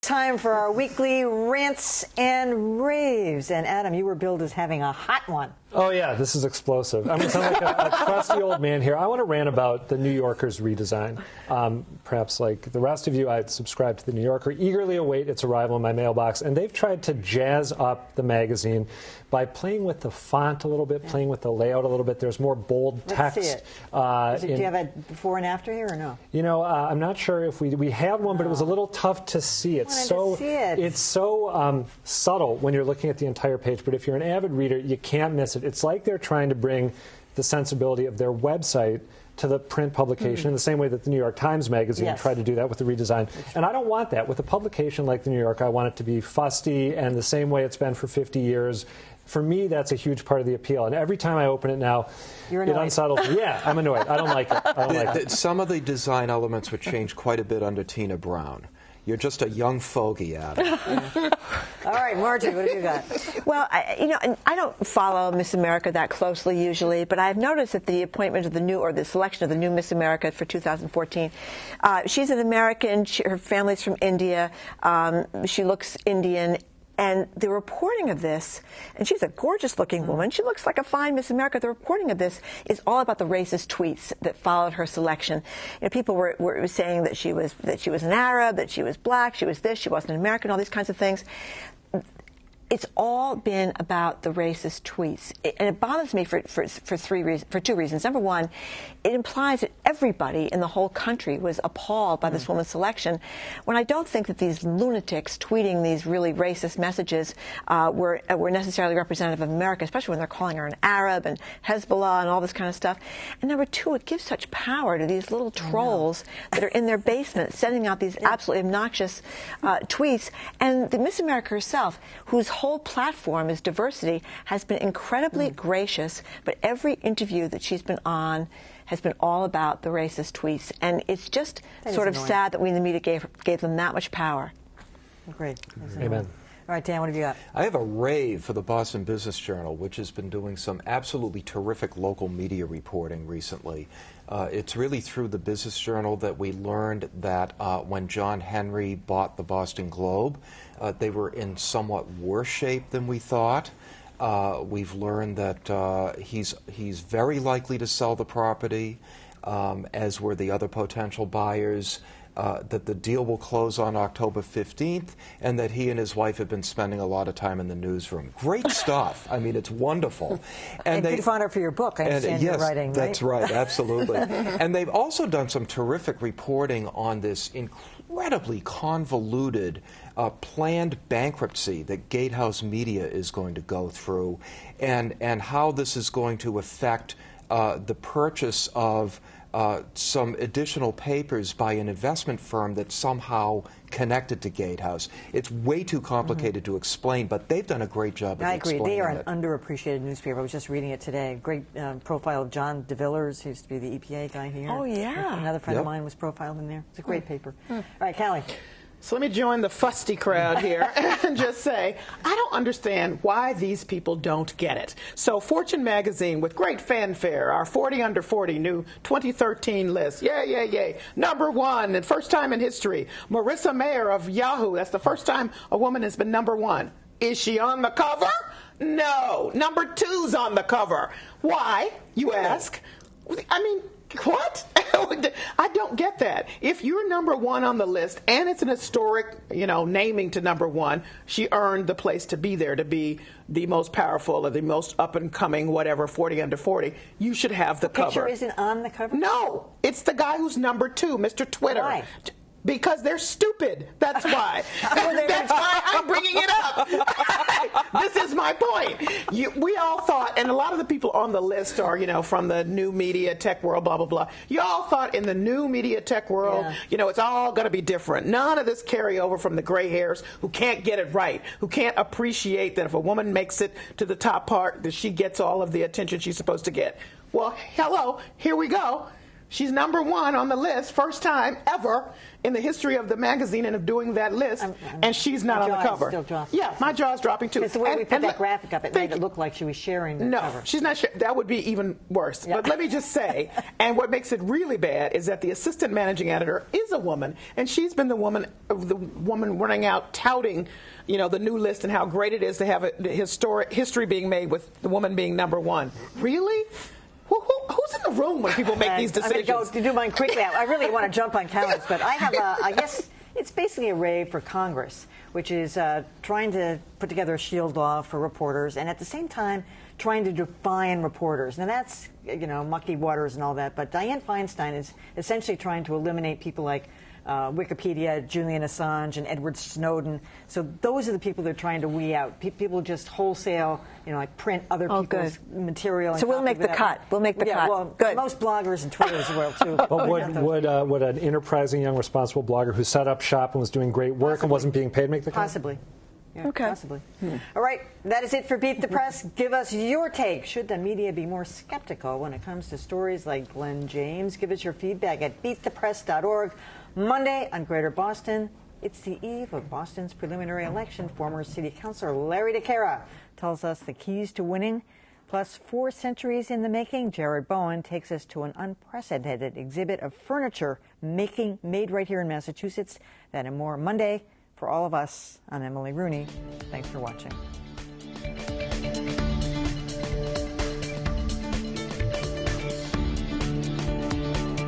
Time for our weekly Rants and Raves. And Adam, you were billed as having a hot one. Oh, yeah, this is explosive. I'm going to sound like a crusty old man here. I want to rant about the New Yorker's redesign. Perhaps like the rest of you, I subscribe to the New Yorker, eagerly await its arrival in my mailbox. And they've tried to jazz up the magazine by playing with the font a little bit, playing with the layout a little bit. There's more bold text. Let's see it. Do you have a before and after here or no? You know, I'm not sure if we had one, but it was a little tough to see. It's so subtle when you're looking at the entire page. But if you're an avid reader, you can't miss it. It's like they're trying to bring the sensibility of their website to the print publication in the same way that the New York Times Magazine tried to do that with the redesign. And I don't want that. With a publication like the New York, I want it to be fusty and the same way it's been for 50 years. For me, that's a huge part of the appeal. And every time I open it now, it unsettles me. Yeah, I'm annoyed. I don't like it. I don't like it. Some of the design elements were changed quite a bit under Tina Brown. You're just a young fogey, Adam. All right, Margie, what have you got? Well, I don't follow Miss America that closely usually, but I've noticed that the appointment of the selection of the new Miss America for 2014, she's an American. Her family's from India. She looks Indian. And the reporting of this, and she's a gorgeous-looking woman. She looks like a fine Miss America. The reporting of this is all about the racist tweets that followed her selection. You know, people were saying that she was an Arab, that she was black, she was this, she wasn't an American, all these kinds of things. It's all been about the racist tweets, and it bothers me for two reasons. Number one, it implies that everybody in the whole country was appalled by this woman's selection, when I don't think that these lunatics tweeting these really racist messages were necessarily representative of America, especially when they're calling her an Arab and Hezbollah and all this kind of stuff. And number two, it gives such power to these little trolls that are in their basement sending out these absolutely obnoxious tweets. And the Miss America herself, whose whole platform is diversity, has been incredibly gracious, but every interview that she's been on has been all about the racist tweets, and it's just sort of sad that we in the media gave them that much power. Great. Amen. All right, Dan, what have you got? I have a rave for the Boston Business Journal, which has been doing some absolutely terrific local media reporting recently. It's really through the Business Journal that we learned that when John Henry bought the Boston Globe, they were in somewhat worse shape than we thought. We've learned that he's very likely to sell the property, as were the other potential buyers. That the deal will close on October 15th, and that he and his wife have been spending a lot of time in the newsroom. Great stuff. I mean, it's wonderful. And good fodder for your book, I understand you're writing, right? That's right, absolutely. And they've also done some terrific reporting on this incredibly convoluted planned bankruptcy that Gatehouse Media is going to go through, and how this is going to affect the purchase of some additional papers by an investment firm that's somehow connected to Gatehouse. It's way too complicated to explain, but they've done a great job of explaining it. I agree. They are an underappreciated newspaper. I was just reading it today. Great profile of John DeVillers, who used to be the EPA guy here. Oh, yeah. Another friend of mine was profiled in there. It's a great paper. All right, Callie. So let me join the fusty crowd here and just say, I don't understand why these people don't get it. So Fortune magazine, with great fanfare, our 40 under 40 new 2013 list. Yay, yay, yay. Number one, and first time in history, Marissa Mayer of Yahoo. That's the first time a woman has been number one. Is she on the cover? No. Number two's on the cover. Why, you ask? I mean, what? I don't get that. If you're number one on the list, and it's an historic, naming to number one, she earned the place to be there, to be the most powerful or the most up-and-coming, whatever, 40 under 40. You should have the cover. The picture isn't on the cover? No. It's the guy who's number two, Mr. Twitter. Why? Because they're stupid. That's why. That's why I'm bringing it up. This is my point. We all thought, and a lot of the people on the list are, from the new media tech world, blah, blah, blah. You all thought in the new media tech world, it's all going to be different. None of this carryover from the gray hairs who can't get it right, who can't appreciate that if a woman makes it to the top part, that she gets all of the attention she's supposed to get. Well, hello, here we go. She's number one on the list, first time ever in the history of the magazine and of doing that list, and she's not on the cover. Yeah, my jaw's dropping too. It's the way we put that graphic up. It made it look like she was sharing the cover. No, she's not. That would be even worse. Yeah. But let me just say, and what makes it really bad is that the assistant managing editor is a woman, and she's been the woman running out touting, you know, the new list and how great it is to have a history being made with the woman being number one. Really? Who's in the room when people make these decisions? I'm going to do mine quickly. I really want to jump on calendars, but I have I guess it's basically a rave for Congress, which is trying to put together a shield law for reporters, and at the same time trying to define reporters. Now that's, you know, mucky waters and all that, but Dianne Feinstein is essentially trying to eliminate people like Wikipedia, Julian Assange, and Edward Snowden. So those are the people they're trying to weed out. People just wholesale, you know, like print other people's material. So we'll make the cut. We'll make the cut. Well, good. Most bloggers and Twitters will too. But would an enterprising young responsible blogger who set up shop and was doing great work and wasn't being paid make the cut? Possibly. Yeah, okay. Possibly. All right, that is it for Beat the Press. Give us your take. Should the media be more skeptical when it comes to stories like Glenn James? Give us your feedback at beatthepress.org. Monday on Greater Boston, it's the eve of Boston's preliminary election. Former City Councilor Larry DeCara tells us the keys to winning. Plus, 4 centuries in the making, Jared Bowen takes us to an unprecedented exhibit of furniture made right here in Massachusetts. That and more Monday. For all of us, I'm Emily Rooney. Thanks for watching.